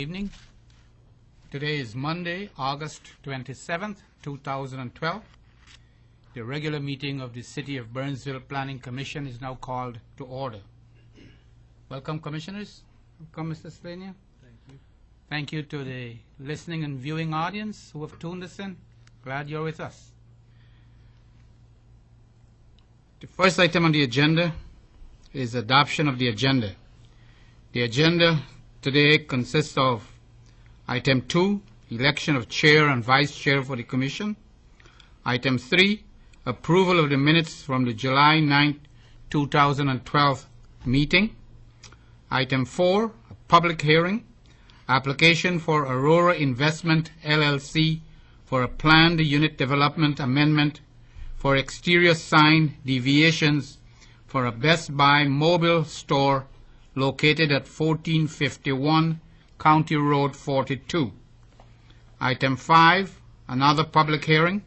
Evening. Today is Monday, August 27th, 2012. The regular meeting of the City of Burnsville Planning Commission is now called to order. Welcome, Commissioners. Welcome, Mr. Splania. Thank you. Thank you to the listening and viewing audience who have tuned us in. Glad you're with us. The first item on the agenda is adoption of the agenda. The agenda today consists of Item 2, election of chair and vice chair for the commission. Item 3, approval of the minutes from the July 9, 2012 meeting. Item 4, a public hearing, application for Aurora Investment LLC for a planned unit development amendment for exterior sign deviations for a Best Buy mobile store located at 1451 County Road 42. Item 5, another public hearing,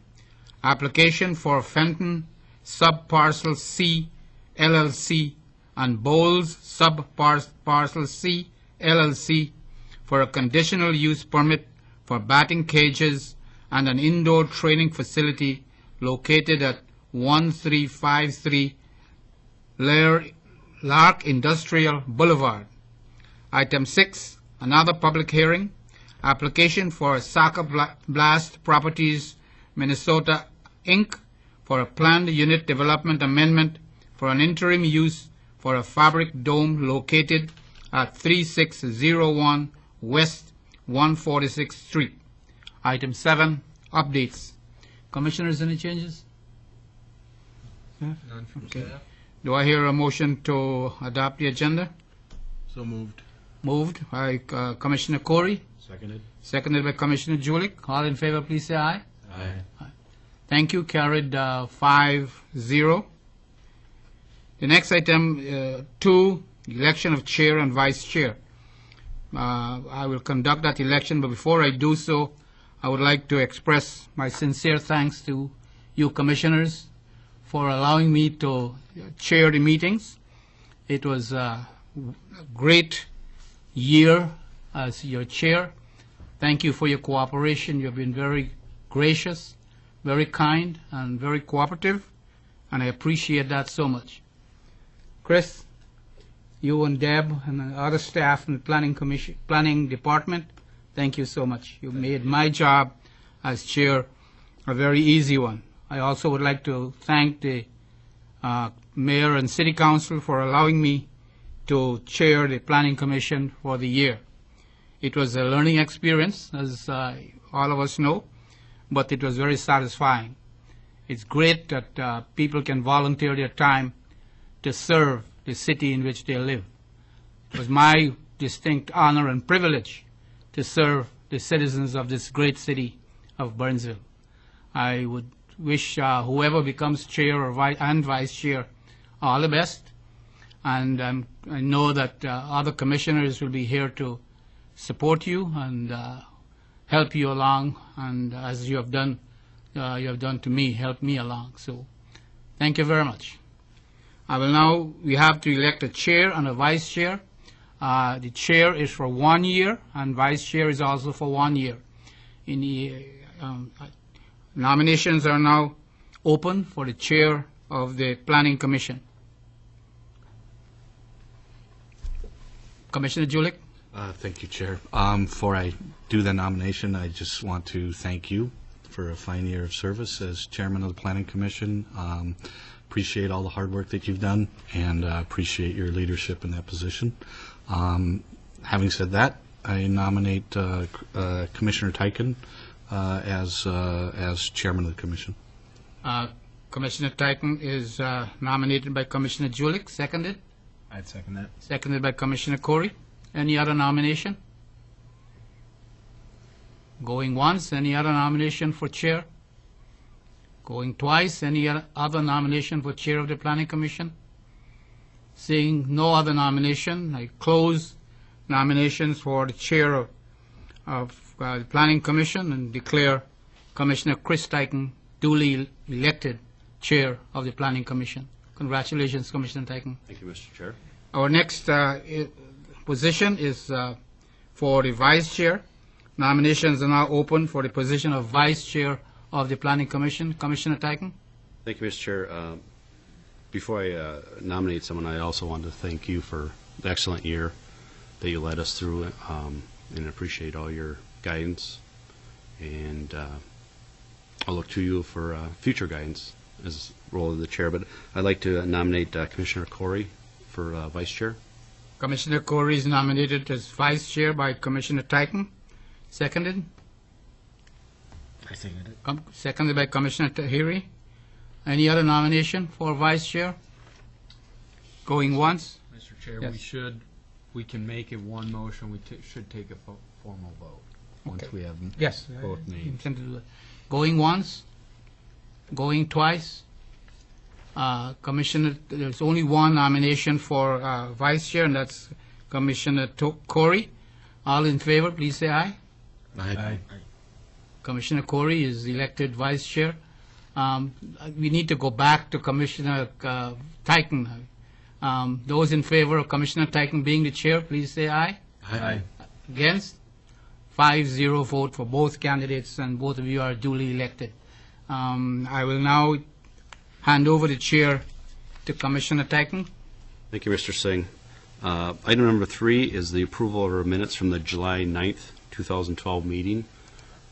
application for Fenton Subparcel C LLC and Bowles Subparcel C LLC for a conditional use permit for batting cages and an indoor training facility located at 1353 Lark Industrial Boulevard. Item 6, another public hearing, application for Saka Blast Properties, Minnesota, Inc. for a planned unit development amendment for an interim use for a fabric dome located at 3601 West 146th Street. Item 7, updates. Commissioners, any changes? None from staff. Do I hear a motion to adopt the agenda? So moved. Moved by Commissioner Corey, Seconded. seconded by Commissioner Julik. All in favor, please say aye. Aye. Thank you. Carried 5-0. The next item, 2, election of chair and vice chair. I will conduct that election, but before I do so, I would like to express my sincere thanks to you commissioners for allowing me to chair the meetings. It was a great year as your chair. Thank you for your cooperation. You've been very gracious, very kind, and very cooperative, and I appreciate that so much. Chris, you and Deb and the other staff in the planning department, thank you so much. You made my job as chair a very easy one. I also would like to thank the mayor and city council for allowing me to chair the planning commission for the year. It was a learning experience, as all of us know, but it was very satisfying. It's great that people can volunteer their time to serve the city in which they live. It was my distinct honor and privilege to serve the citizens of this great city of Burnsville. I would wish whoever becomes chair or vice chair all the best, and I know that other commissioners will be here to support you and help you along, and as you have done to me, help me along. So thank you very much. We have to elect a chair and a vice chair. The chair is for 1 year, and vice chair is also for 1 year. Nominations are now open for the chair of the Planning Commission. Commissioner Julik? Thank you, Chair. Before I do the nomination, I just want to thank you for a fine year of service as Chairman of the Planning Commission. Appreciate all the hard work that you've done, and appreciate your leadership in that position. Having said that, I nominate Commissioner Teichen as Chairman of the Commission. Commissioner Teichen is nominated by Commissioner Julik. Seconded? I'd second that. Seconded by Commissioner Corey. Any other nomination? Going once, any other nomination for chair? Going twice, any other nomination for chair of the Planning Commission? Seeing no other nomination, I close nominations for the chair of the Planning Commission and declare Commissioner Chris Teichen duly elected chair of the Planning Commission. Congratulations, Commissioner Teichen. Thank you, Mr. Chair. Our next position is for the vice chair. Nominations are now open for the position of vice chair of the Planning Commission. Commissioner Tyken? Thank you, Mr. Chair. Before I nominate someone, I also want to thank you for the excellent year that you led us through, and appreciate all your guidance. And I'll look to you for future guidance as role of the chair. But I'd like to nominate Commissioner Corey for vice chair. Commissioner Corey is nominated as vice chair by Commissioner Tyken. Seconded? I second it. Seconded by Commissioner Tahiri. Any other nomination for vice chair? Going once? Mr. Chair, Yes. we can make it one motion, we should take a formal vote, once Okay. we have Yes. both names. Intend to do that. Going once? Going twice? Commissioner, there's only one nomination for vice chair, and that's Commissioner Corey. All in favor, please say aye. Aye. Commissioner Corey is elected vice chair. We need to go back to Commissioner Tyken. Those in favor of Commissioner Tyken being the chair, please say aye. Aye. Against? 5-0 vote for both candidates, and both of you are duly elected. I will now hand over the chair to Commissioner Tyken. Thank you, Mr. Singh. Item number 3 is the approval of our minutes from the July 9th, 2012 meeting.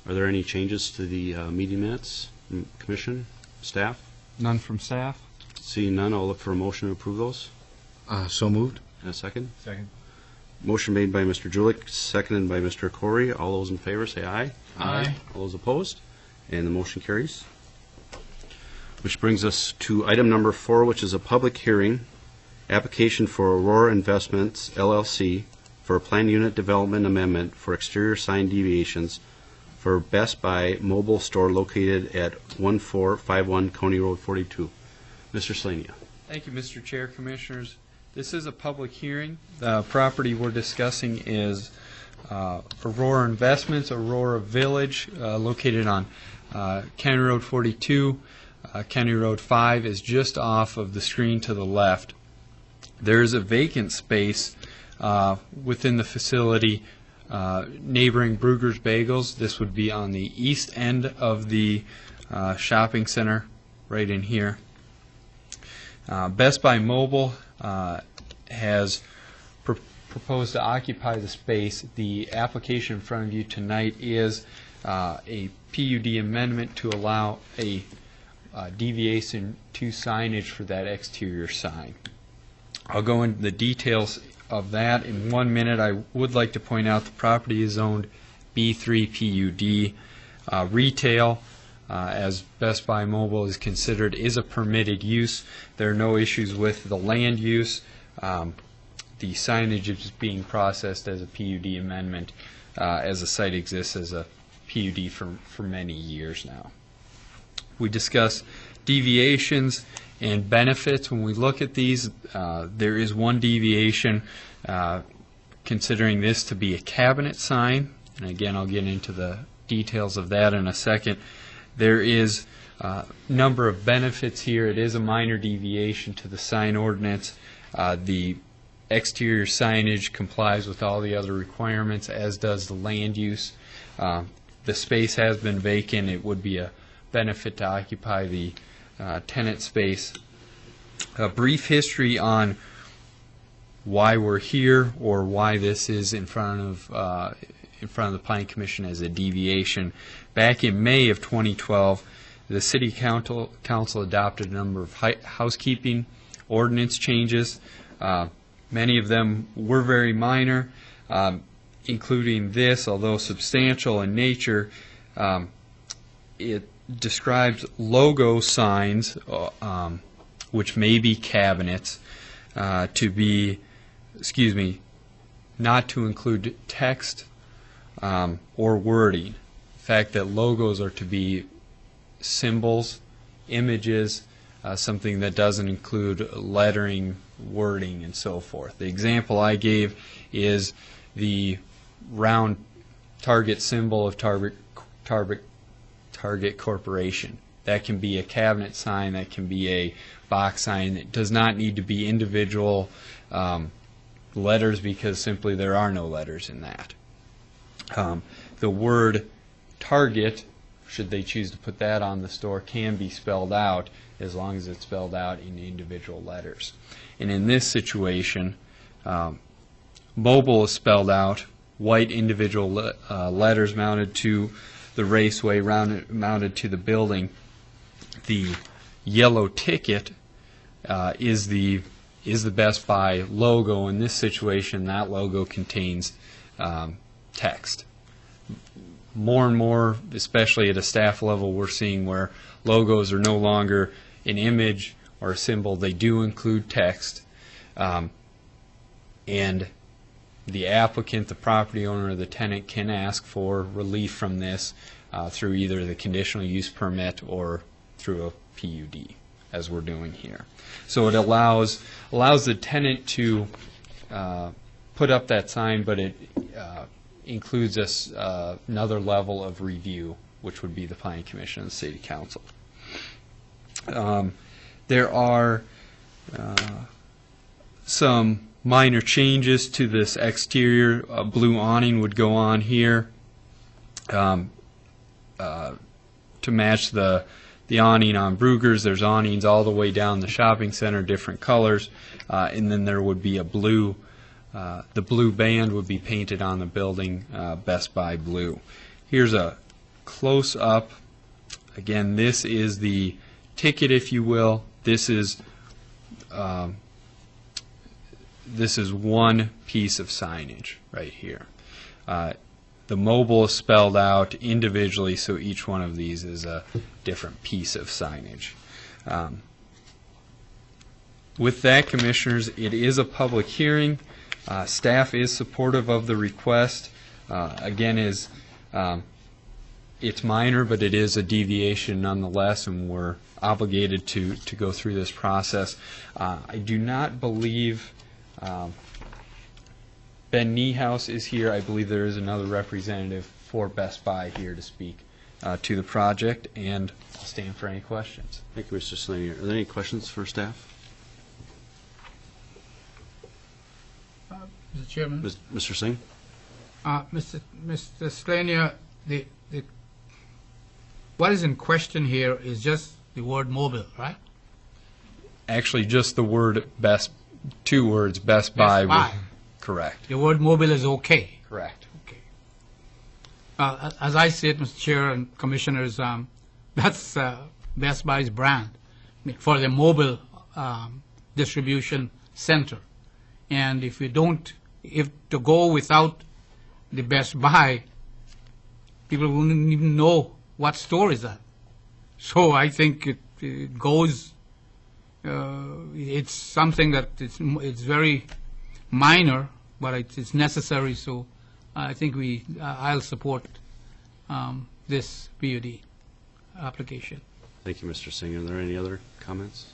Are there any changes to the meeting minutes? Commission, staff? None from staff? Seeing none, I'll look for a motion to approve those. So moved. And a second? Second. Motion made by Mr. Julik, seconded by Mr. Corey. All those in favor say aye. Aye. All those opposed? And the motion carries. Which brings us to item number 4, which is a public hearing, application for Aurora Investments, LLC, for a planned unit development amendment for exterior sign deviations for Best Buy mobile store located at 1451 County Road 42. Mr. Slania. Thank you, Mr. Chair, Commissioners. This is a public hearing. The property we're discussing is Aurora Investments, Aurora Village, located on County Road 42. County Road 5 is just off of the screen to the left. There is a vacant space within the facility neighboring Brugger's Bagels. This would be on the east end of the shopping center, right in here. Best Buy Mobile has proposed to occupy the space. The application in front of you tonight is a PUD amendment to allow a deviation to signage for that exterior sign. I'll go into the details of that in 1 minute. I would like to point out the property is zoned B3 PUD. Retail, as Best Buy Mobile is considered, is a permitted use. There are no issues with the land use. The signage is being processed as a PUD amendment as the site exists as a PUD for many years now. We discuss deviations and benefits. When we look at these, there is one deviation, considering this to be a cabinet sign, and again I'll get into the details of that in a second. There is a number of benefits here. It is a minor deviation to the sign ordinance. The exterior signage complies with all the other requirements, as does the land use. The space has been vacant. It would be a benefit to occupy the tenant space. A brief history on why we're here, or why this is in front of the Planning Commission as a deviation. Back in May of 2012, the City Council adopted a number of housekeeping ordinance changes. Many of them were very minor, including this, although substantial in nature. It describes logo signs, which may be cabinets, to be, not to include text or wording. The fact that logos are to be symbols, images, something that doesn't include lettering, wording, and so forth. The example I gave is the round target symbol of Target Corporation. That can be a cabinet sign, that can be a box sign. It does not need to be individual letters, because simply there are no letters in that. The word Target, should they choose to put that on the store, can be spelled out as long as it's spelled out in individual letters. And in this situation, mobile is spelled out, white individual letters mounted to the raceway, mounted to the building. The yellow ticket is the Best Buy logo. In this situation, that logo contains text. More and more, especially at a staff level, we're seeing where logos are no longer an image or a symbol. They do include text. And the applicant, the property owner, or the tenant can ask for relief from this through either the conditional use permit or through a PUD, as we're doing here. So it allows the tenant to put up that sign, but it includes another level of review, which would be the Planning Commission and the City Council. There are some minor changes to this exterior. A blue awning would go on here to match the awning on Brugger's. There's awnings all the way down the shopping center, different colors, and then there would be a blue. The blue band would be painted on the building, Best Buy blue. Here's a close-up. Again, this is the ticket, if you will. This is one piece of signage right here. The mobile is spelled out individually, so each one of these is a different piece of signage. With that, Commissioners, it is a public hearing. Staff is supportive of the request. Again, it's minor, but it is a deviation nonetheless, and we're obligated to go through this process. I do not believe Ben Niehaus is here. I believe there is another representative for Best Buy here to speak to the project, and I'll stand for any questions. Thank you, Mr. Slater. Are there any questions for staff? Mr. Chairman. Mr. Singh? Mr. Slania, what is in question here is just the word mobile, right? Actually, just the word two words, Best Buy. Buy. Correct. The word mobile is okay. Correct. Okay. As I see it, Mr. Chair and Commissioners, that's Best Buy's brand for the mobile distribution center. And if to go without the Best Buy, people wouldn't even know what store is that. So I think it goes. It's something that it's very minor, but it's necessary. So I think I'll support this PUD application. Thank you, Mr. Singh. Are there any other comments?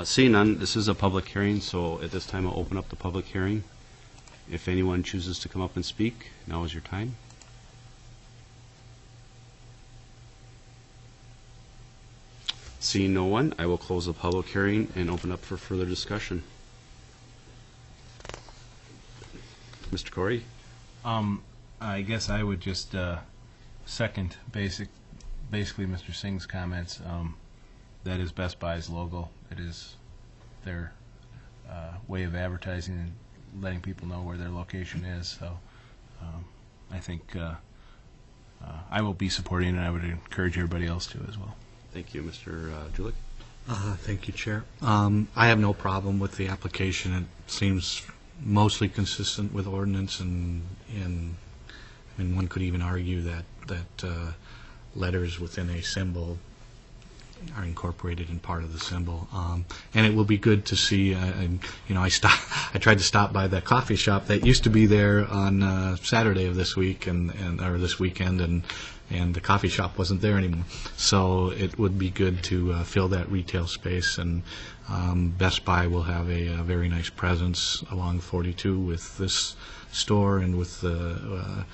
Seeing none, this is a public hearing, so at this time I'll open up the public hearing. If anyone chooses to come up and speak, now is your time. Seeing no one, I will close the public hearing and open up for further discussion. Mr. Corey? I guess I would just second basically Mr. Singh's comments. That is Best Buy's logo. It is their way of advertising and letting people know where their location is. So I think I will be supporting it, and I would encourage everybody else to as well. Thank you, Mr. Julik. Thank you, Chair. I have no problem with the application. It seems mostly consistent with ordinance, and one could even argue that letters within a symbol are incorporated in part of the symbol, and it will be good to see. I tried to stop by the coffee shop that used to be there on Saturday of this week or this weekend, and the coffee shop wasn't there anymore. So it would be good to fill that retail space, and Best Buy will have a very nice presence along 42 with this store and with the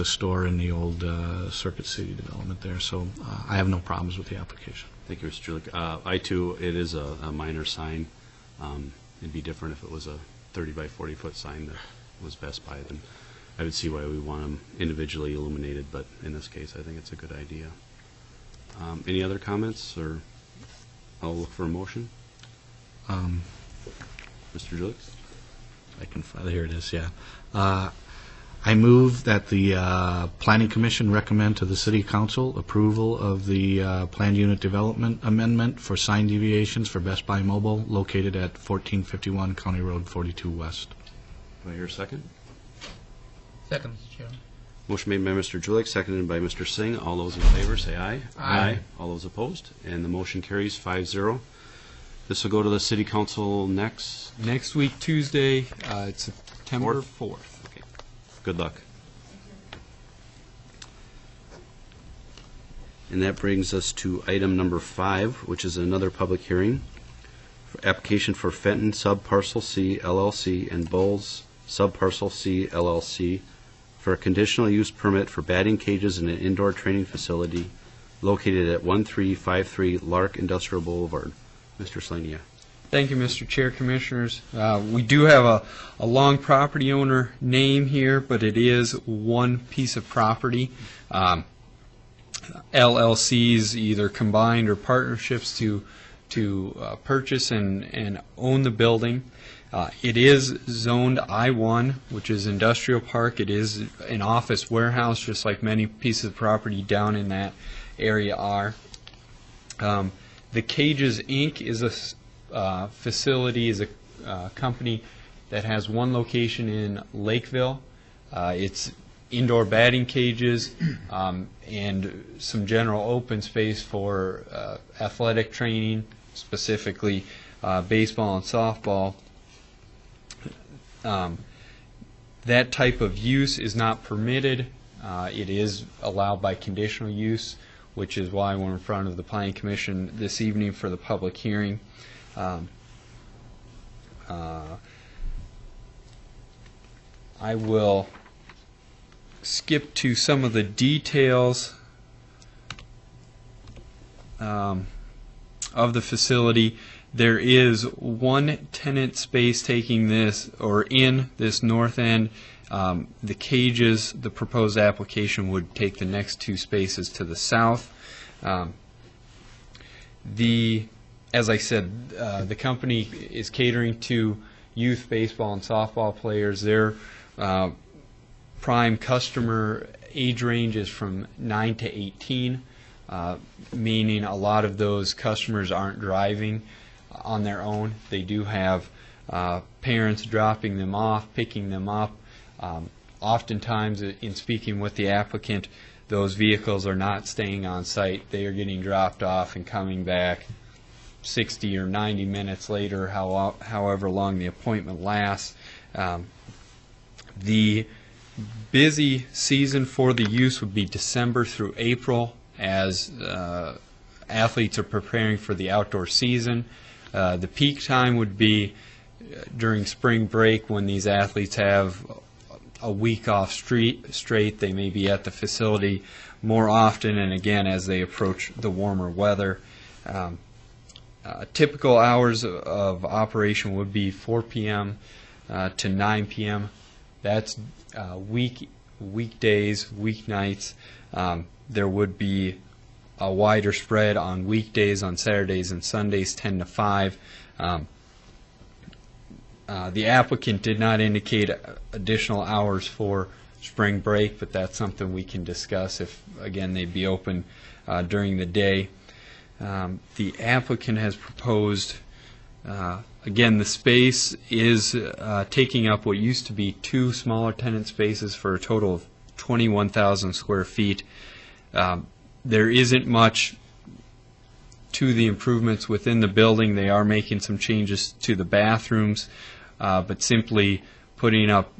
store in the old Circuit City development there. So I have no problems with the application. Thank you, Mr. Julik. I too, it is a minor sign. It'd be different if it was a 30 by 40 foot sign that was Best Buy, then I would see why we want them individually illuminated, but in this case, I think it's a good idea. Any other comments, or I'll look for a motion? Um, Mr. Julix? I can find, here it is, yeah. I move that the Planning Commission recommend to the City Council approval of the planned unit development amendment for sign deviations for Best Buy Mobile located at 1451 County Road 42 West. Do I hear a second? Second, Mr. Chairman. Motion made by Mr. Julik, seconded by Mr. Singh. All those in favor say aye. Aye. All those opposed, and the motion carries 5-0. This will go to the City Council next. Next week, Tuesday, it's September 4th. Okay. Good luck. And that brings us to item number 5, which is another public hearing. Application for Fenton Subparcel C LLC and Bulls Subparcel C LLC for a conditional use permit for batting cages in an indoor training facility located at 1353 Lark Industrial Boulevard. Mr. Slania. Thank you, Mr. Chair, Commissioners. We do have a long property owner name here, but it is one piece of property. LLCs, either combined or partnerships to purchase and own the building. It is zoned I-1, which is industrial park. It is an office warehouse, just like many pieces of property down in that area are. The Cages, Inc. is a facility, is a company that has one location in Lakeville. It's indoor batting cages and some general open space for athletic training, specifically baseball and softball. That type of use is not permitted. It is allowed by conditional use, which is why we're in front of the Planning Commission this evening for the public hearing. I will skip to some of the details of the facility. There is one tenant space taking this, or in this north end. The cages, the proposed application would take the next two spaces to the south. As I said, the company is catering to youth baseball and softball players. Their prime customer age range is from 9 to 18, meaning a lot of those customers aren't driving on their own. They do have parents dropping them off, picking them up. Oftentimes, in speaking with the applicant, those vehicles are not staying on site. They are getting dropped off and coming back 60 or 90 minutes later, however long the appointment lasts. The busy season for the use would be December through April, as athletes are preparing for the outdoor season. The peak time would be during spring break, when these athletes have a week off straight. They may be at the facility more often, and again as they approach the warmer weather. Typical hours of operation would be 4 p.m. To 9 p.m. That's weekdays, weeknights. There would be a wider spread on weekdays, on Saturdays and Sundays, 10 to 5. The applicant did not indicate additional hours for spring break, but that's something we can discuss if, again, they'd be open during the day. The applicant has proposed, again, the space is taking up what used to be 2 smaller tenant spaces for a total of 21,000 square feet. There isn't much to the improvements within the building. They are making some changes to the bathrooms, but simply putting up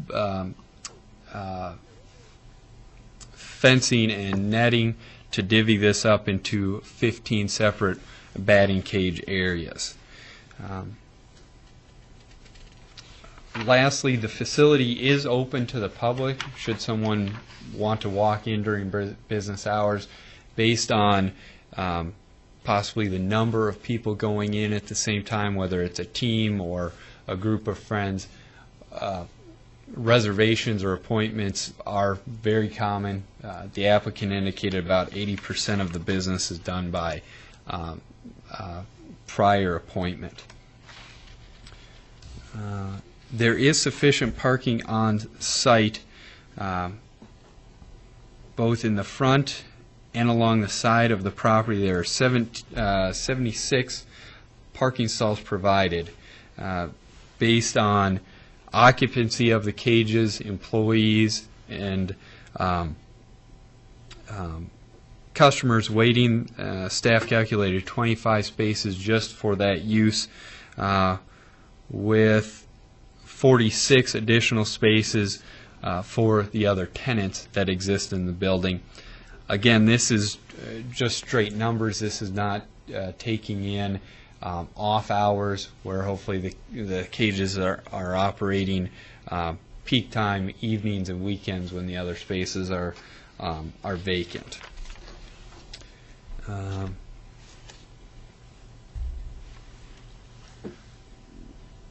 fencing and netting to divvy this up into 15 separate batting cage areas. Lastly, the facility is open to the public should someone want to walk in during business hours. Based on possibly the number of people going in at the same time, whether it's a team or a group of friends, reservations or appointments are very common. The applicant indicated about 80% of the business is done by prior appointment. There is sufficient parking on site, both in the front and along the side of the property. There are 76 parking stalls provided based on occupancy of the cages, employees, and customers waiting. Staff calculated 25 spaces just for that use, with 46 additional spaces for the other tenants that exist in the building. Again, this is just straight numbers. This is not taking in off hours, where hopefully the cages are operating peak time, evenings and weekends, when the other spaces are vacant.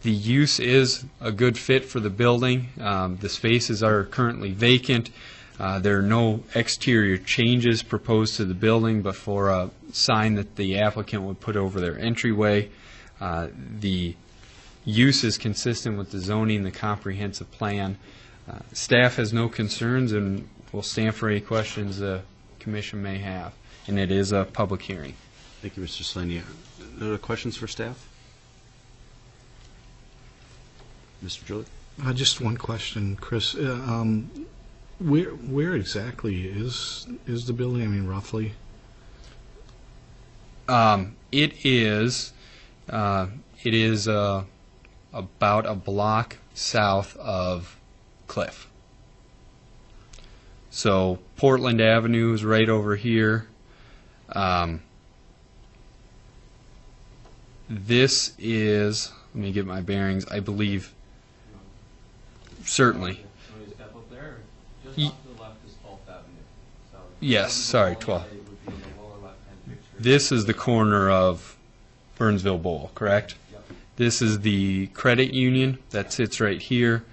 The use is a good fit for the building. The spaces are currently vacant. There are no exterior changes proposed to the building, but for a sign that the applicant would put over their entryway. The use is consistent with the zoning, the comprehensive plan. Staff has no concerns and will stand for any questions the commission may have. And it is a public hearing. Thank you, Mr. Slaney. Other questions for staff? Mr. Julick? Just one question, Chris. Where exactly is the building? I mean, roughly? It is about a block south of Cliff. So Portland Avenue is right over here. This is, let me get my bearings, I believe, certainly. Yes, sorry, 12. This is the corner of Burnsville Bowl, correct? Yep. This is the credit union that sits right here.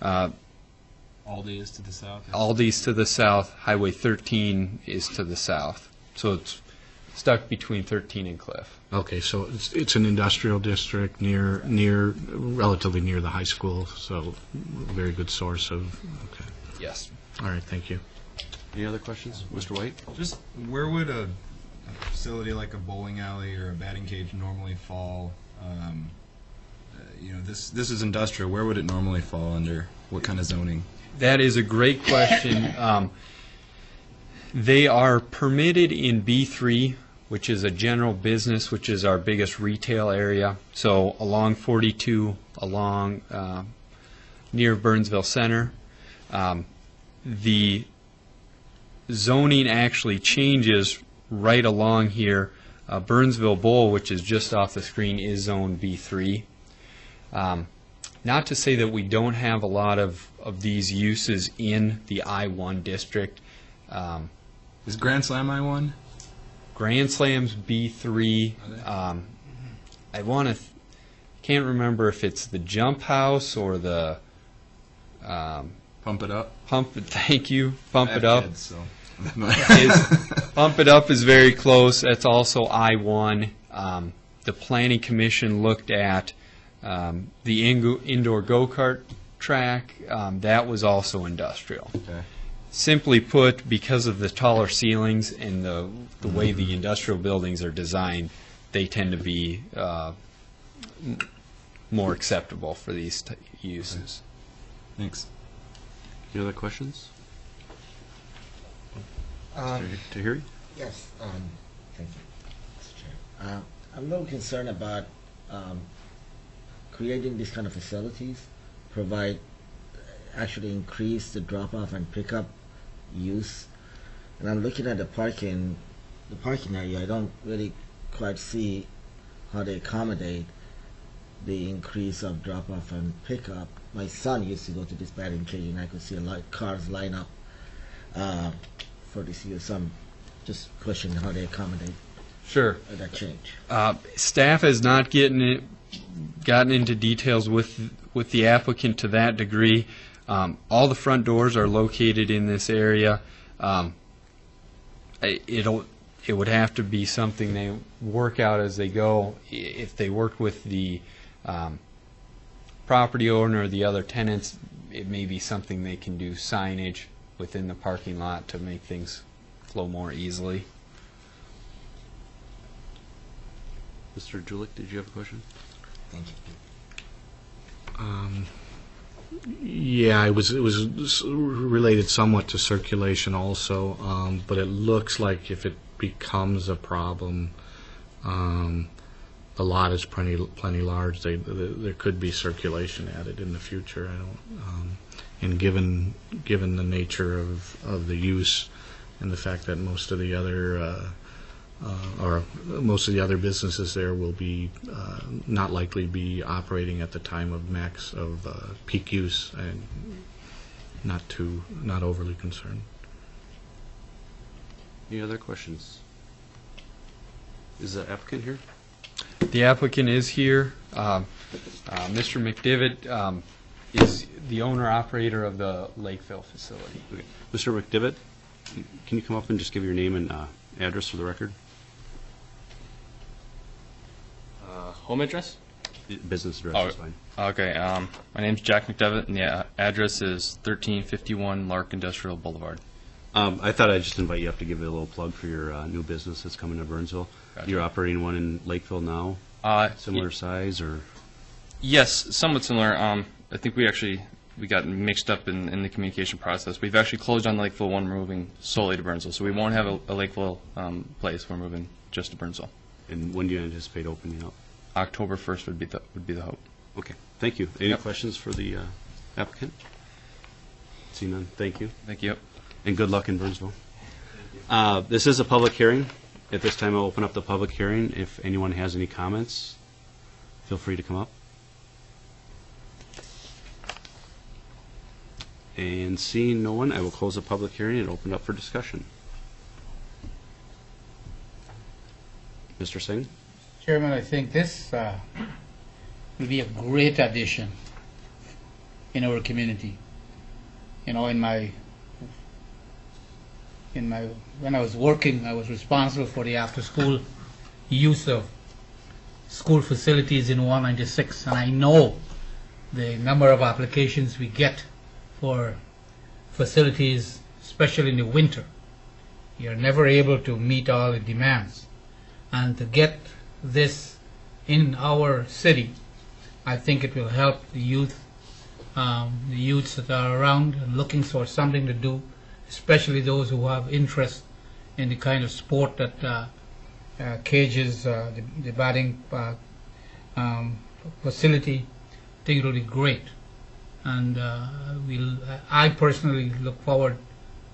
Aldi is to the south. Aldi's to the south. Highway 13 is to the south. So it's stuck between 13 and Cliff. Okay, so it's an industrial district relatively near the high school, so a very good source of, okay. Yes. All right, thank you. Any other questions? Mr. White? Just where would a facility like a bowling alley or a batting cage normally fall? This is industrial. Where would it normally fall under? What kind of zoning? That is a great question. They are permitted in B3, which is a general business, which is our biggest retail area. So along 42, along near Burnsville Center. The zoning actually changes right along here. Burnsville Bowl, which is just off the screen, is zone B3. Not to say that we don't have a lot of these uses in the I-1 district. Is Grand Slam I-1? Grand Slam's B3. I can't remember if it's the Jump House or the Pump It Up. Thank you. Pump I have It Up. kids, so. Pump It Up is very close. That's also I-1. The Planning Commission looked at the indoor go-kart track. That was also industrial. Okay. Simply put, because of the taller ceilings and the way the industrial buildings are designed, they tend to be more acceptable for these uses. Thanks. Any other questions? Tahiri? Yes, thank you, Mr. Chair. I'm a little concerned about creating these kind of facilities, actually increase the drop-off and pick-up use. And I'm looking at the parking area. I don't really quite see how they accommodate the increase of drop-off and pick-up. My son used to go to this batting cage, and I could see a lot of cars line up for this use. So I'm just questioning how they accommodate Sure. that change. Staff has not gotten into details with with the applicant to that degree. All the front doors are located in this area. It would have to be something they work out as they go. If they worked with the property owner or the other tenants, it may be something they can do signage within the parking lot to make things flow more easily. Mr. Julik, did you have a question? Thank you. Yeah, it was related somewhat to circulation also, but it looks like if it becomes a problem, the lot is plenty large. There could be circulation added in the future. I don't, and given the nature of the use and the fact that most of the other businesses there will be not likely be operating at the time of max of peak use, and not overly concerned. Any other questions? Is the applicant here? The applicant is here. Mr. McDivitt is the owner-operator of the Lakeville facility. Okay. Mr. McDivitt, can you come up and just give your name and address for the record? Home address? Business address Oh, is fine. Okay. My name's Jack McDevitt, and the address is 1351 Lark Industrial Boulevard. I thought I'd just invite you up to give it a little plug for your new business that's coming to Burnsville. Gotcha. You're operating one in Lakeville now? Similar size, or? Yes, somewhat similar. I think we got mixed up in the communication process. We've actually closed on Lakeville one. We're moving solely to Burnsville, so we won't have a Lakeville place. We're moving just to Burnsville. And when do you anticipate opening up? October 1st would be the hope. Okay, thank you. Any Yep. questions for the applicant? See none, thank you. Thank you. And good luck in Burnsville. This is a public hearing. At this time, I'll open up the public hearing. If anyone has any comments, feel free to come up. And seeing no one, I will close the public hearing and open up for discussion. Mr. Singh? Chairman, I think this will be a great addition in our community. You know, when I was working, I was responsible for the after-school use of school facilities in 196, and I know the number of applications we get for facilities, especially in the winter. You're never able to meet all the demands. And to get this in our city, I think it will help the youths that are around and looking for something to do, especially those who have interest in the kind of sport that cages, the batting facility. I think it will be great. And I personally look forward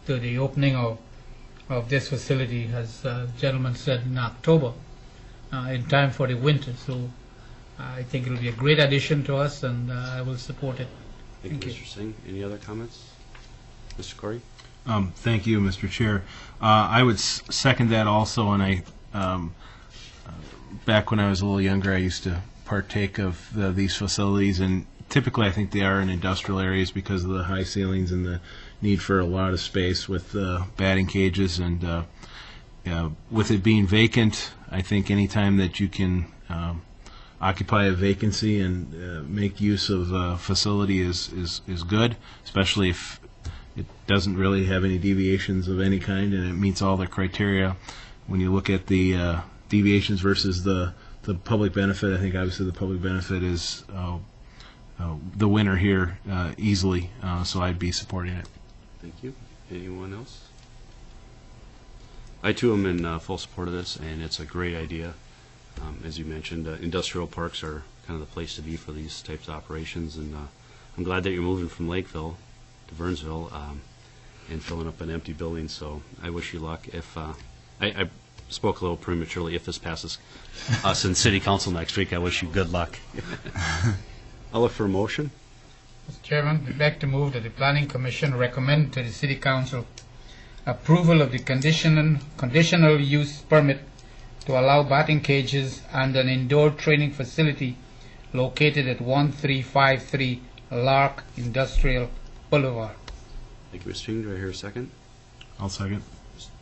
to the opening of this facility, as the gentleman said, in October, in time for the winter. So I think it will be a great addition to us, and I will support it. Thank you, Mr. Singh. Any other comments? Mr. Corey? Thank you, Mr. Chair. I would second that also, and back when I was a little younger, I used to partake of these facilities, and typically I think they are in industrial areas because of the high ceilings and the need for a lot of space with batting cages, and with it being vacant, I think any time that you can occupy a vacancy and make use of a facility is good, especially if it doesn't really have any deviations of any kind and it meets all the criteria. When you look at the deviations versus the public benefit, I think obviously the public benefit is the winner here easily, so I'd be supporting it. Thank you. Anyone else? I too am in full support of this, and it's a great idea. As you mentioned, industrial parks are kind of the place to be for these types of operations, and I'm glad that you're moving from Lakeville to Burnsville and filling up an empty building, so I wish you luck. If I spoke a little prematurely. If this passes us in City Council next week, I wish you good luck. I'll look for a motion. Mr. Chairman, I'd like to move that the Planning Commission recommend to the City Council approval of the conditional use permit to allow batting cages and an indoor training facility located at 1353 Lark Industrial Boulevard. Thank you, Mr. Singh. Do I hear a second? I'll second.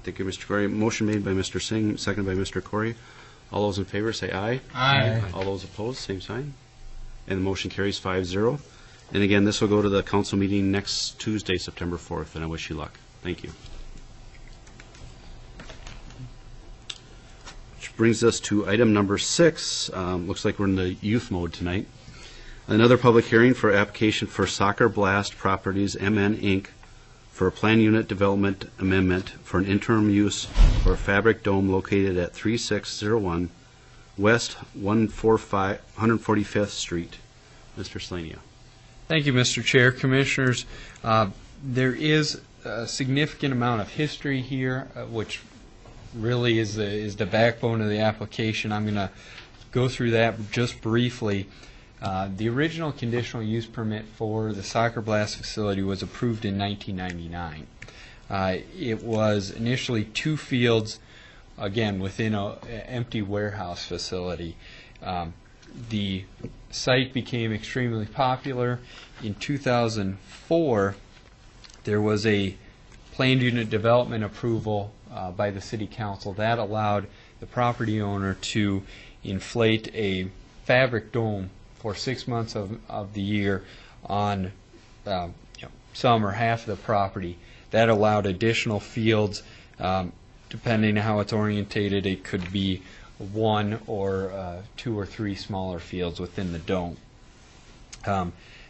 Thank you, Mr. Corey. Motion made by Mr. Singh, seconded by Mr. Corey. All those in favor say aye. Aye. All those opposed, same sign. And the motion carries 5-0. And again, this will go to the council meeting next Tuesday, September 4th, and I wish you luck. Thank you. Which brings us to item number 6. Looks like we're in the youth mode tonight. Another public hearing for application for Soccer Blast Properties, MN Inc., for a plan unit development amendment for an interim use for a fabric dome located at 3601 West 145th Street. Mr. Slania. Thank you, Mr. Chair. Commissioners, there is a significant amount of history here, which really is the backbone of the application. I'm going to go through that just briefly. The original conditional use permit for the Soccer Blast facility was approved in 1999. It was initially 2 fields, again, within an empty warehouse facility. The site became extremely popular. In 2004, there was a planned unit development approval by the City Council that allowed the property owner to inflate a fabric dome for 6 months of the year on some or half of the property. That allowed additional fields, depending on how it's orientated. It could be 1 or 2 or 3 smaller fields within the dome.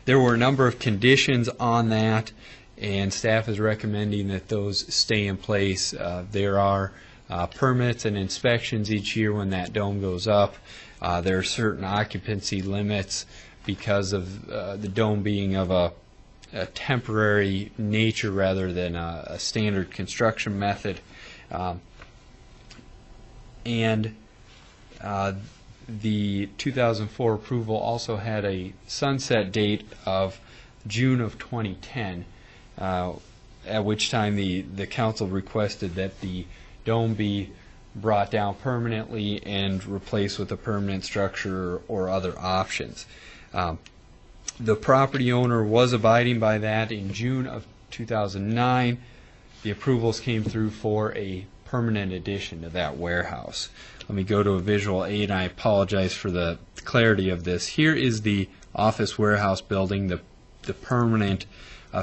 There were a number of conditions on that, and staff is recommending that those stay in place. There are permits and inspections each year when that dome goes up. There are certain occupancy limits because of the dome being of a temporary nature rather than a standard construction method. The 2004 approval also had a sunset date of June of 2010, at which time the council requested that the dome be brought down permanently and replaced with a permanent structure or other options. The property owner was abiding by that. In June of 2009, the approvals came through for a permanent addition to that warehouse. Let me go to a visual aid. I apologize for the clarity of this. Here is the office warehouse building, the permanent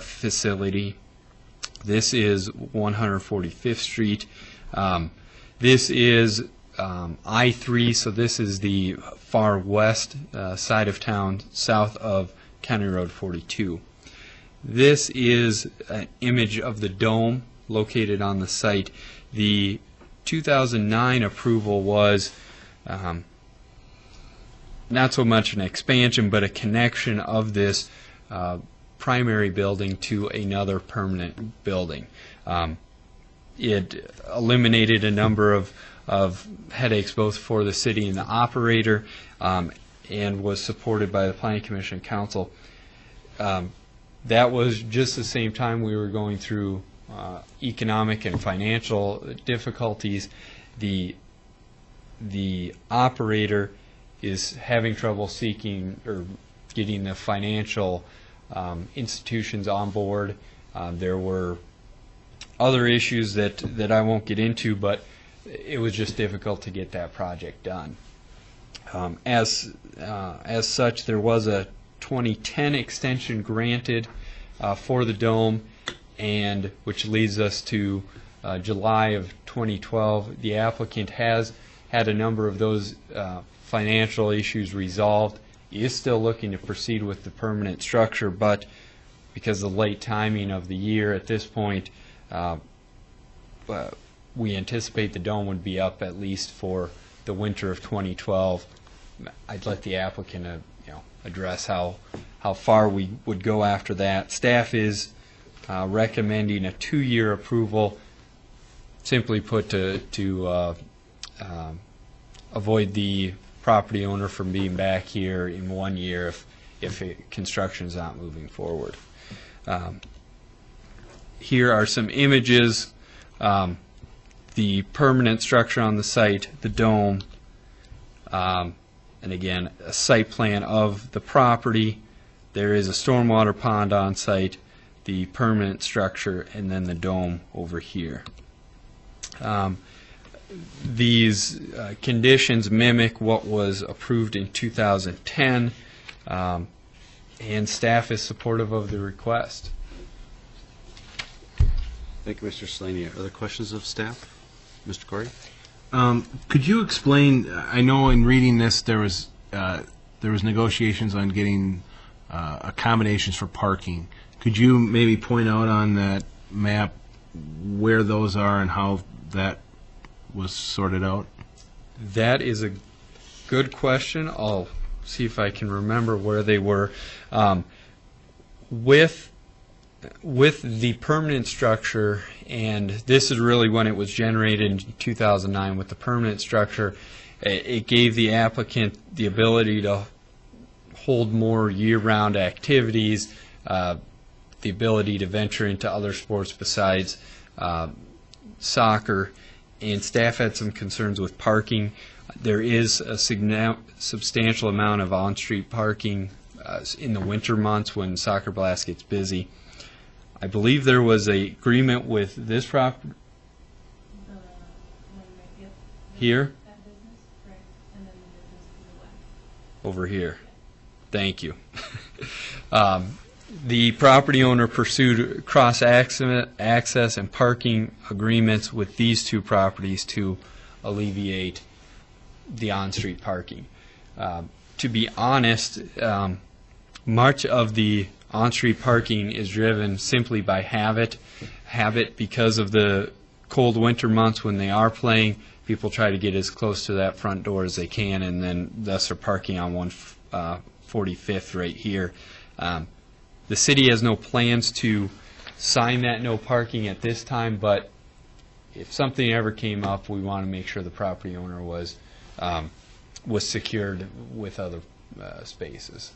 facility. This is 145th Street. This is I-3, so this is the far west side of town, south of County Road 42. This is an image of the dome located on the site. The 2009 approval was not so much an expansion, but a connection of this primary building to another permanent building. It eliminated a number of headaches both for the city and the operator, and was supported by the Planning Commission and Council. That was just the same time we were going through economic and financial difficulties. The operator is having trouble seeking or getting the financial institutions on board. There were other issues that I won't get into, but it was just difficult to get that project done. As such, there was a 2010 extension granted for the dome, and which leads us to July of 2012. The applicant has had a number of those financial issues resolved. He is still looking to proceed with the permanent structure, but because of the late timing of the year at this point, we anticipate the dome would be up at least for the winter of 2012. I'd let the applicant address how far we would go after that. Staff is recommending a 2-year approval, simply put to avoid the property owner from being back here in 1 year if construction is not moving forward. Here are some images. The permanent structure on the site, the dome, And again, a site plan of the property. There is a stormwater pond on site, the permanent structure, and then the dome over here. These conditions mimic what was approved in 2010, and staff is supportive of the request. Thank you, Mr. Slaney. Other questions of staff? Mr. Corey? Could you explain, I know in reading this, there was negotiations on getting accommodations for parking. Could you maybe point out on that map where those are and how that was sorted out? That is a good question. I'll see if I can remember where they were. With the permanent structure, and this is really when it was generated in 2009, with the permanent structure, it gave the applicant the ability to hold more year-round activities, the ability to venture into other sports besides soccer, and staff had some concerns with parking. There is a substantial amount of on-street parking in the winter months when Soccer Blast gets busy. I believe there was an agreement with this property here, over here. Thank you. The property owner pursued cross-access and parking agreements with these two properties to alleviate the on-street parking. To be honest, much of the on-street parking is driven simply by habit because of the cold winter months when they are playing. People try to get as close to that front door as they can, and then thus are parking on 145th right here. The city has no plans to sign that no parking at this time, but if something ever came up, we want to make sure the property owner was secured with other spaces.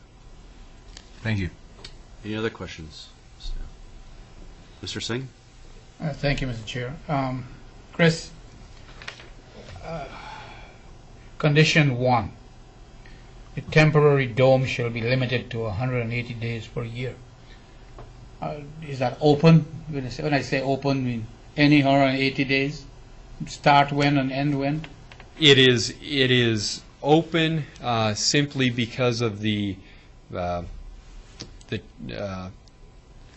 Thank you. Any other questions? Mr. Singh? Thank you, Mr. Chair. Chris, condition 1, the temporary dome shall be limited to 180 days per year. Is that open? When I say open, I mean any 180 days? Start when and end when? It is open simply because of the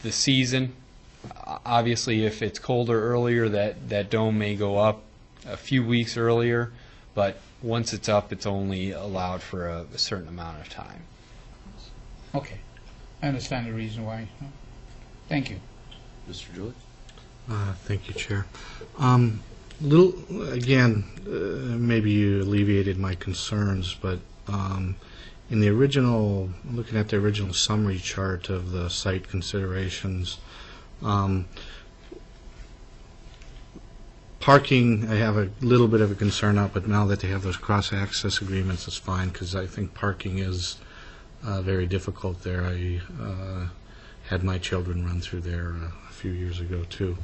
season. Obviously, if it's colder earlier, that dome may go up a few weeks earlier, but once it's up, it's only allowed for a certain amount of time. Okay. I understand the reason why. Thank you. Mr. Julie? Thank you, Chair. Maybe you alleviated my concerns, but in the original, looking at the original summary chart of the site considerations, parking, I have a little bit of a concern now, but now that they have those cross-access agreements, it's fine, because I think parking is very difficult there. I had my children run through there a few years ago, too.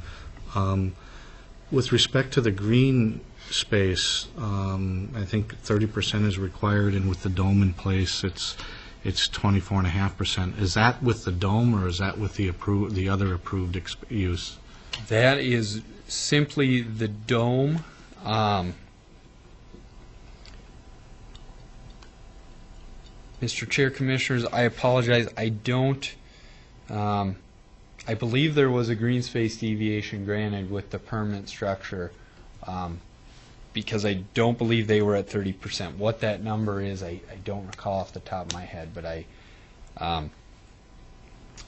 With respect to the green space, I think 30% is required, and with the dome in place, it's 24.5%. Is that with the dome, or is that with the other approved use? That is simply the dome. Mr. Chair, Commissioners, I apologize. I don't. I believe there was a green space deviation granted with the permanent structure, because I don't believe they were at 30%. What that number is, I don't recall off the top of my head, but I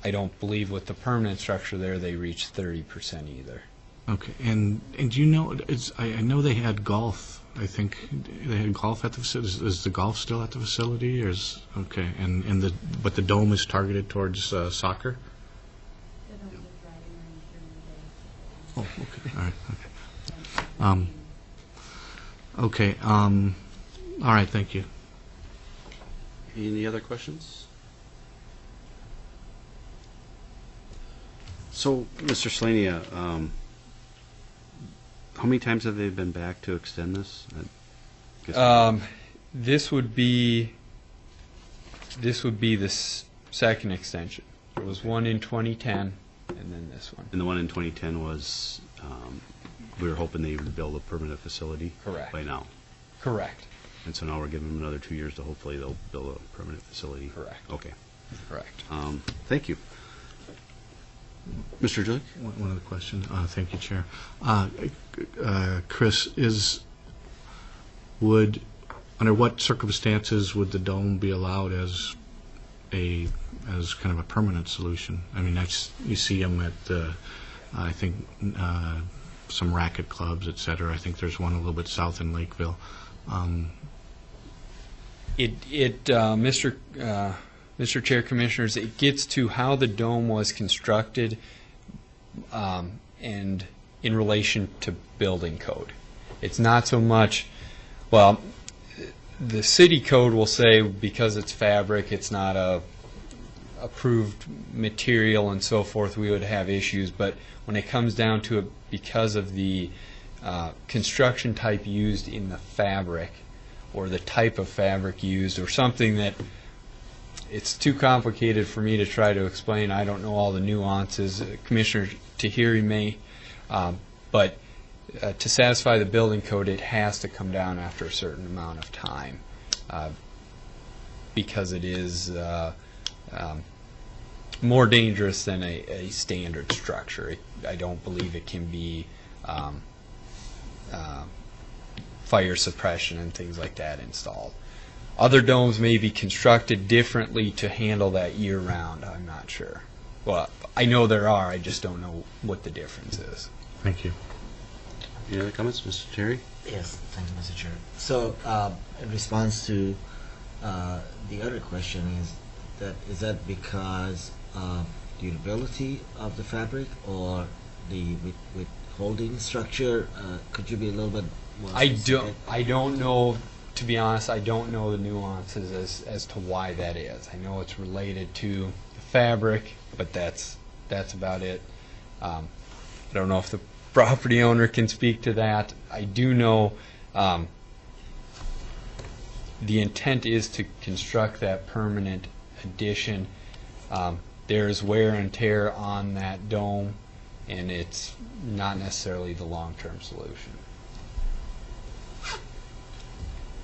don't believe with the permanent structure there they reached 30% either. Okay, and do you know? I know they had golf. I think they had golf at the facility. Is the golf still at the facility, or is okay? But the dome is targeted towards soccer. Oh, okay. All right. Okay. All right. Thank you. Any other questions? So, Mr. Slaney, how many times have they been back to extend this? This would be the second extension. There was one in 2010, and then this one. And the one in 2010 was, we were hoping they would build a permanent facility Correct. by now. Correct. And so now we're giving them another 2 years to hopefully they'll build a permanent facility. Correct. Okay. Correct. Thank you. Mr. Julik? One other question. Thank you, Chair. Chris, under what circumstances would the dome be allowed as kind of a permanent solution? I mean, you see them at, I think, some racket clubs, et cetera. I think there's one a little bit south in Lakeville. Mr. Chair, Commissioners, it gets to how the dome was constructed and in relation to building code. It's not so much, well, the city code will say because it's fabric, it's not a approved material and so forth, we would have issues. But when it comes down to it, because of the construction type used in the fabric, or the type of fabric used, or something that it's too complicated for me to try to explain. I don't know all the nuances. Commissioner Tahiri may, but to satisfy the building code, it has to come down after a certain amount of time because it is more dangerous than a standard structure. I don't believe it can be fire suppression and things like that installed. Other domes may be constructed differently to handle that year-round. I'm not sure. Well, I know there are. I just don't know what the difference is. Thank you. Any other comments, Mr. Terry? Yes, thank you, Mr. Chair. So, in response to the other question, is that because of durability of the fabric or the withholding structure? Could you be a little bit more specific? I don't know. To be honest, I don't know the nuances as to why that is. I know it's related to the fabric, but that's about it. I don't know if the property owner can speak to that. I do know the intent is to construct that permanent addition. There's wear and tear on that dome, and it's not necessarily the long-term solution.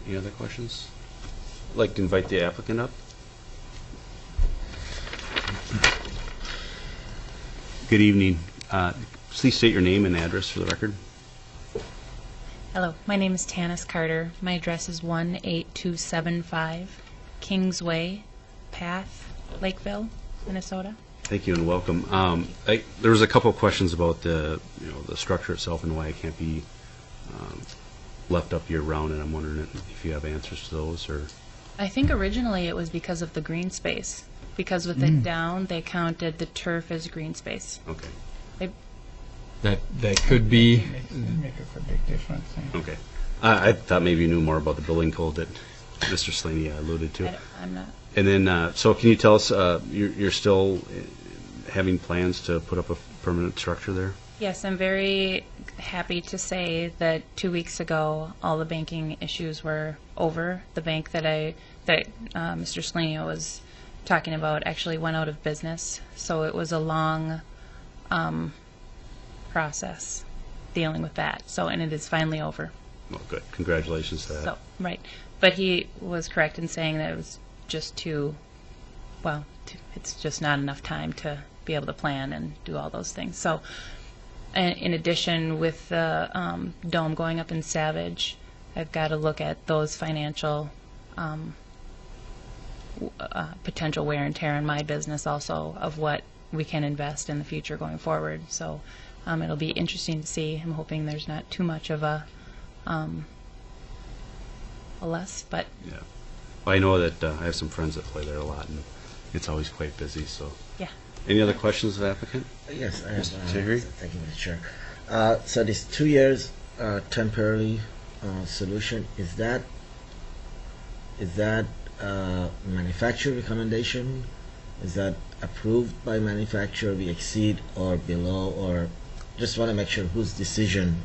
Any other questions? I'd like to invite the applicant up. Good evening. Please state your name and address for the record. Hello, my name is Tanis Carter. My address is 18275 Kingsway Path, Lakeville, Minnesota. Thank you and welcome. There was a couple of questions about the structure itself and why it can't be left up year-round, and I'm wondering if you have answers to those, or... I think originally it was because of the green space. Because with it down, they counted the turf as green space. Okay. That could be. Make a big difference. Okay. I thought maybe you knew more about the building code that Mr. Slaney alluded to. I'm not. And then, so can you tell us, you're still having plans to put up a permanent structure there? Yes, I'm very happy to say that 2 weeks ago, all the banking issues were over. The bank that Mr. Slaney was talking about actually went out of business, so it was a long process dealing with that. So, and it is finally over. Well, good. Congratulations to that. So, right. But he was correct in saying that it was just it's just not enough time to be able to plan and do all those things. So, in addition, with the dome going up in Savage, I've got to look at those financial potential wear and tear in my business also of what we can invest in the future going forward. So it'll be interesting to see. I'm hoping there's not too much of a less, but... Yeah. Well, I know that I have some friends that play there a lot, and it's always quite busy, so... Yeah. Any other questions of the applicant? Yes, I have. Mr. Tahiri? Thank you, Mr. Chair. So this 2 years temporary solution, is that manufacturer recommendation? Is that approved by manufacturer? We exceed or below, or just want to make sure whose decision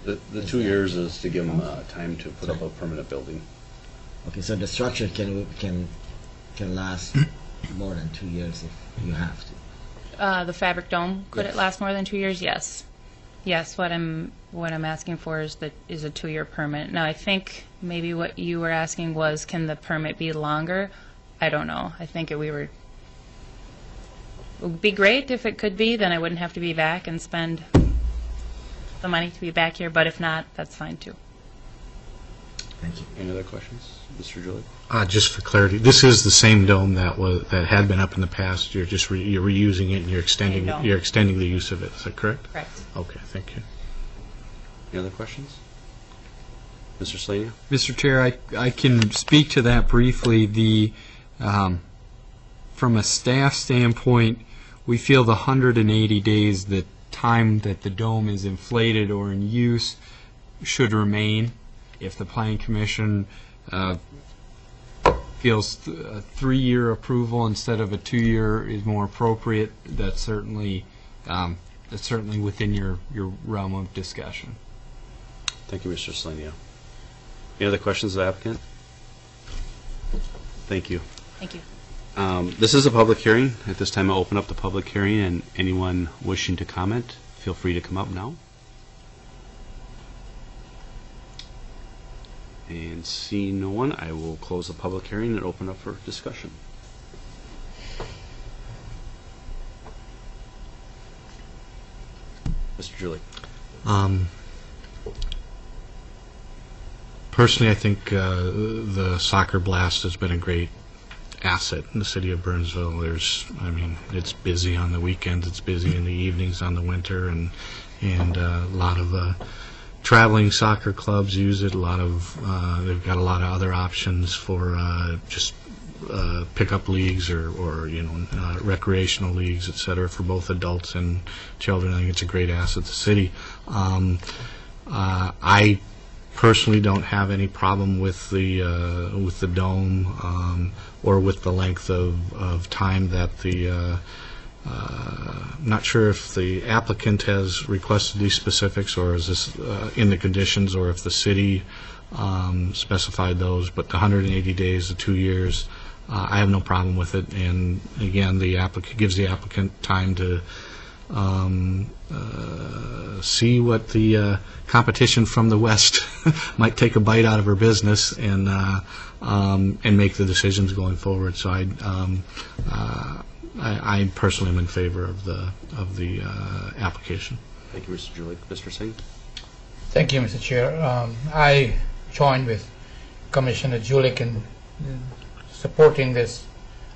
The 2 years is to give them time to put up a permanent building. Okay, so the structure can last more than 2 years if you have to. The fabric dome, could Yes. it last more than 2 years? Yes. Yes, what I'm asking for is a 2-year permit. Now, I think maybe what you were asking was, can the permit be longer? I don't know. I think it would be great if it could be, then I wouldn't have to be back and spend the money to be back here, but if not, that's fine too. Thank you. Any other questions? Mr. Julie? Just for clarity, this is the same dome that had been up in the past. You're just you're reusing it and you're Same dome. extending the use of it. Is that correct? Correct. Okay, thank you. Any other questions? Mr. Slaney? Mr. Chair, I can speak to that briefly. From a staff standpoint, we feel the 180 days, the time that the dome is inflated or in use, should remain. If the Planning Commission feels a 3-year approval instead of a 2-year is more appropriate, that's certainly within your realm of discussion. Thank you, Mr. Slaney. Any other questions of the applicant? Thank you. Thank you. This is a public hearing. At this time, I'll open up the public hearing, and anyone wishing to comment, feel free to come up now. And seeing no one, I will close the public hearing and open up for discussion. Mr. Julie. Personally, I think the Soccer Blast has been a great asset in the city of Burnsville. It's busy on the weekends, it's busy in the evenings on the winter, and a lot of traveling soccer clubs use it. They've got a lot of other options for just pickup leagues or recreational leagues, et cetera, for both adults and children. I think it's a great asset to the city. I personally don't have any problem with the dome or with the length of time that the not sure if the applicant has requested these specifics, or is this in the conditions, or if the city specified those, but the 180 days, the 2 years, I have no problem with it. And again, the applicant gives the applicant time to see what the competition from the West might take a bite out of her business, and make the decisions going forward. So I personally am in favor of the application. Thank you, Mr. Julie. Mr. Singh? Thank you, Mr. Chair. I join with Commissioner Julik in supporting this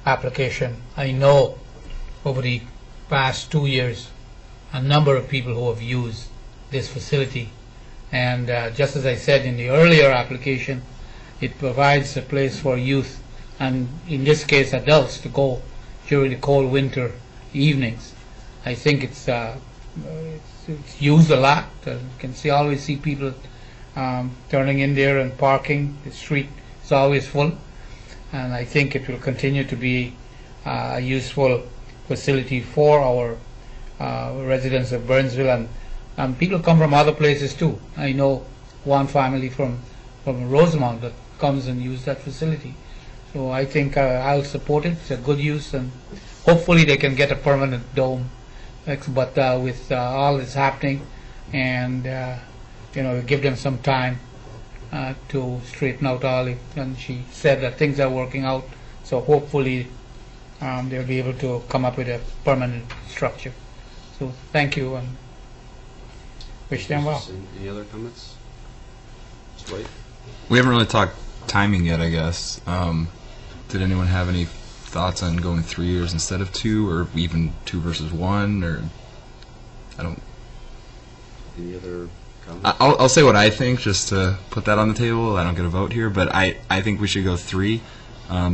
application. I know over the past 2 years a number of people who have used this facility, and just as I said in the earlier application, it provides a place for youth, and in this case adults, to go during the cold winter evenings. I think it's used a lot. You can always see people turning in there and parking. The street is always full, and I think it will continue to be a useful facility for our residents of Burnsville, and people come from other places too. I know one family from Rosemont that comes and uses that facility. So I think I'll support it. It's a good use, and hopefully they can get a permanent dome. But with all that's happening, and give them some time to straighten out all it. And she said that things are working out, so hopefully they'll be able to come up with a permanent structure. So thank you, and wish them well. Any other comments? Mr. White? We haven't really talked timing yet, I guess. Did anyone have any thoughts on going 3 years instead of 2, or even 2 versus 1, or I don't. Any other comments? I'll say what I think, just to put that on the table. I don't get a vote here, but I think we should go 3,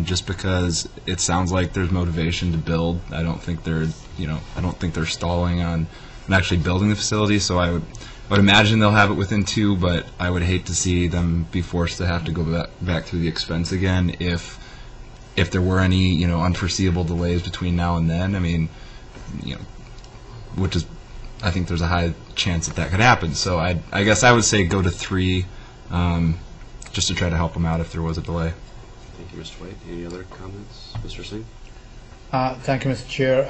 just because it sounds like there's motivation to build. I don't think they're stalling on actually building the facility. So I would imagine they'll have it within 2, but I would hate to see them be forced to have to go back through the expense again if there were any unforeseeable delays between now and then. I mean, which is I think there's a high chance that could happen. So I guess I would say go to 3, just to try to help them out if there was a delay. Thank you, Mr. White. Any other comments? Mr. Singh? Thank you, Mr. Chair.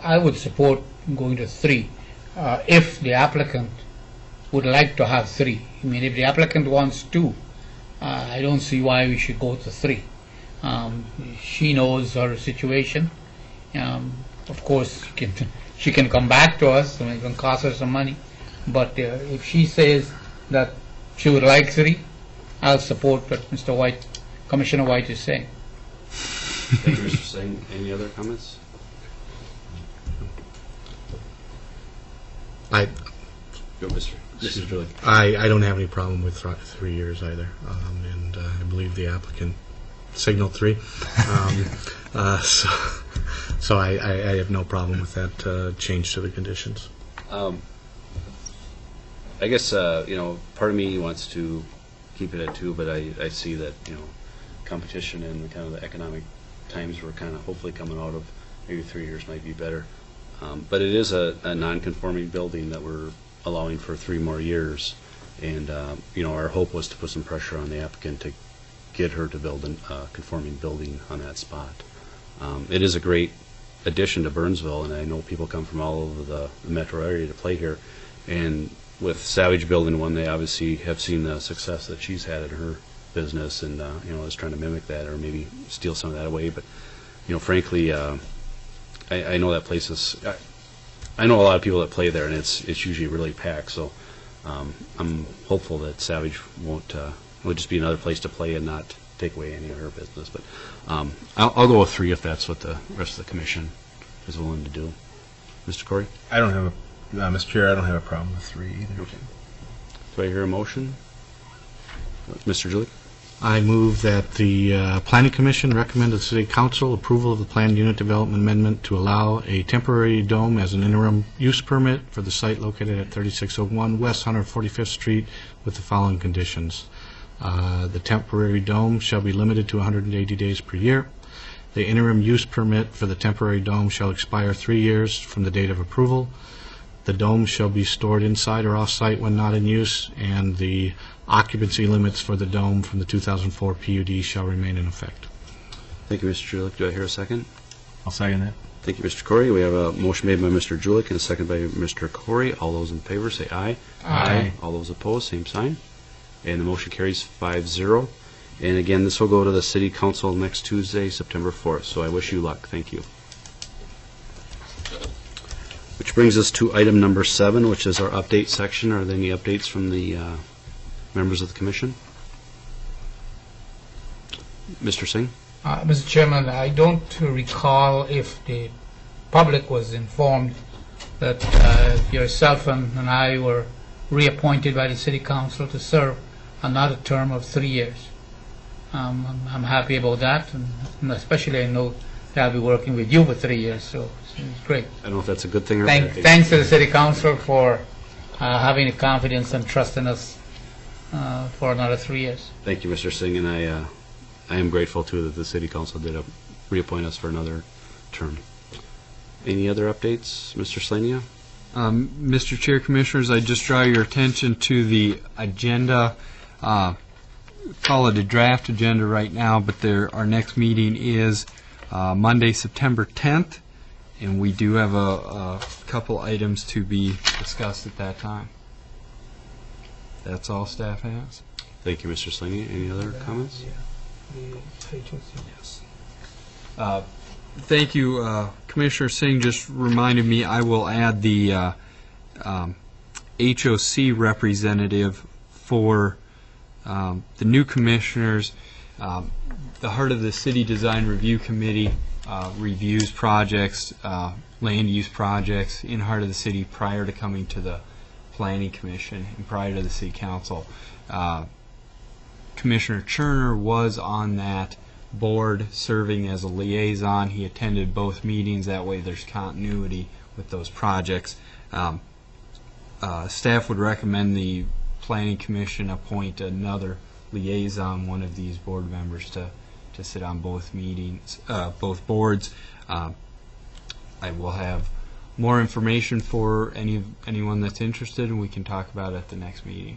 I would support going to 3 if the applicant would like to have 3. I mean, if the applicant wants 2, I don't see why we should go to 3. She knows her situation. Of course, she can come back to us, and it can cost her some money. But if she says that she would like 3, I'll support what Mr. White, Commissioner White, is saying. Thank you, Mr. Singh. Any other comments? I Go, Mr. Julie. I don't have any problem with 3 years either, and I believe the applicant signaled 3. So I have no problem with that change to the conditions. I guess, part of me wants to keep it at 2, but I see that, competition and kind of the economic times we're kind of hopefully coming out of, maybe 3 years might be better. But it is a non-conforming building that we're allowing for 3 more years. And, our hope was to put some pressure on the applicant to get her to build a conforming building on that spot. It is a great addition to Burnsville, and I know people come from all over the metro area to play here. And with Savage building one, they obviously have seen the success that she's had in her business, and is trying to mimic that or maybe steal some of that away. But frankly, I know that place is. I know a lot of people that play there, and it's usually really packed. So I'm hopeful that Savage won't will just be another place to play and not take away any of her business. But I'll go with 3 if that's what the rest of the commission is willing to do. Mr. Corey? I don't have Mr. Chair, I don't have a problem with 3 either. Okay. Do I hear a motion? Mr. Julie? I move that the Planning Commission recommend to the City Council approval of the planned unit development amendment to allow a temporary dome as an interim use permit for the site located at 3601 West 145th Street with the following conditions. The temporary dome shall be limited to 180 days per year. The interim use permit for the temporary dome shall expire 3 years from the date of approval. The dome shall be stored inside or off-site when not in use, and the occupancy limits for the dome from the 2004 PUD shall remain in effect. Thank you, Mr. Julick. Do I hear a second? I'll second that. Thank you, Mr. Corey. We have a motion made by Mr. Julick and a second by Mr. Corey. All those in favor say aye. Aye. All those opposed, same sign. And the motion carries 5-0. And again, this will go to the City Council next Tuesday, September 4th. So I wish you luck. Thank you. Which brings us to item number 7, which is our update section. Are there any updates from the members of the commission? Mr. Singh? Mr. Chairman, I don't recall if the public was informed that yourself and I were reappointed by the City Council to serve another term of 3 years. I'm happy about that, and especially I know that I'll be working with you for 3 years, so it's great. I don't know if that's a good thing or a bad thing. Thanks to the City Council for having the confidence and trust in us for another 3 years. Thank you, Mr. Singh, and I am grateful too that the City Council did reappoint us for another term. Any other updates, Mr. Slania? Mr. Chair, Commissioners, I just draw your attention to the agenda. Call it a draft agenda right now, but our next meeting is Monday, September 10th, and we do have a couple items to be discussed at that time. That's all staff has. Thank you, Mr. Slania. Any other comments? Yes. Thank you. Commissioner Singh just reminded me I will add the HOC representative for the new commissioners. The Heart of the City Design Review Committee reviews projects, land use projects in Heart of the City prior to coming to the Planning Commission and prior to the City Council. Commissioner Cherner was on that board serving as a liaison. He attended both meetings. That way there's continuity with those projects. Staff would recommend the Planning Commission appoint another liaison, one of these board members, to sit on both meetings, both boards. I will have more information for anyone that's interested, and we can talk about it at the next meeting.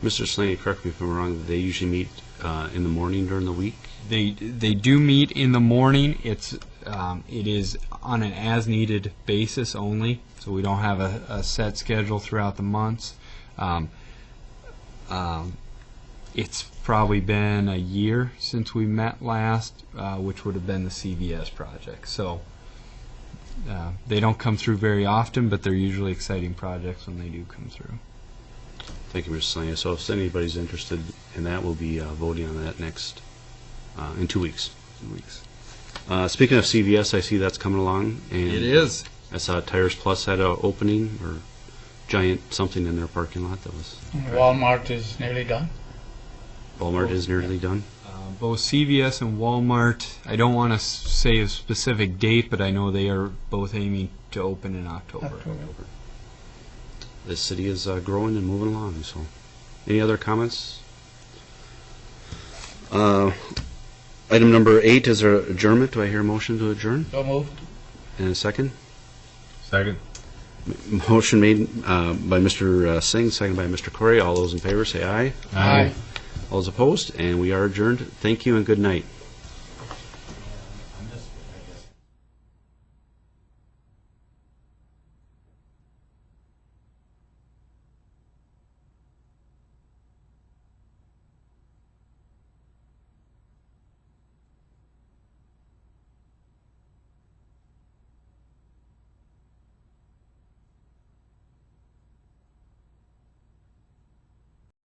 Mr. Slaney, correct me if I'm wrong, they usually meet in the morning during the week? They do meet in the morning. It is on an as-needed basis only, so we don't have a set schedule throughout the months. It's probably been a year since we met last, which would have been the CVS project. So they don't come through very often, but they're usually exciting projects when they do come through. Thank you, Mr. Slaney. So if anybody's interested in that, we'll be voting on that next, in 2 weeks. Speaking of CVS, I see that's coming along. And It is. I saw Tires Plus had an opening, or giant something in their parking lot that was, Walmart is nearly done. Walmart is nearly done. Both CVS and Walmart, I don't want to say a specific date, but I know they are both aiming to open in October. This city is growing and moving along, so. Any other comments? Item number 8 is adjournment. Do I hear a motion to adjourn? So moved. And a second? Second. Motion made by Mr. Singh, second by Mr. Corey. All those in favor say aye. Aye. All those opposed, and we are adjourned. Thank you and good night.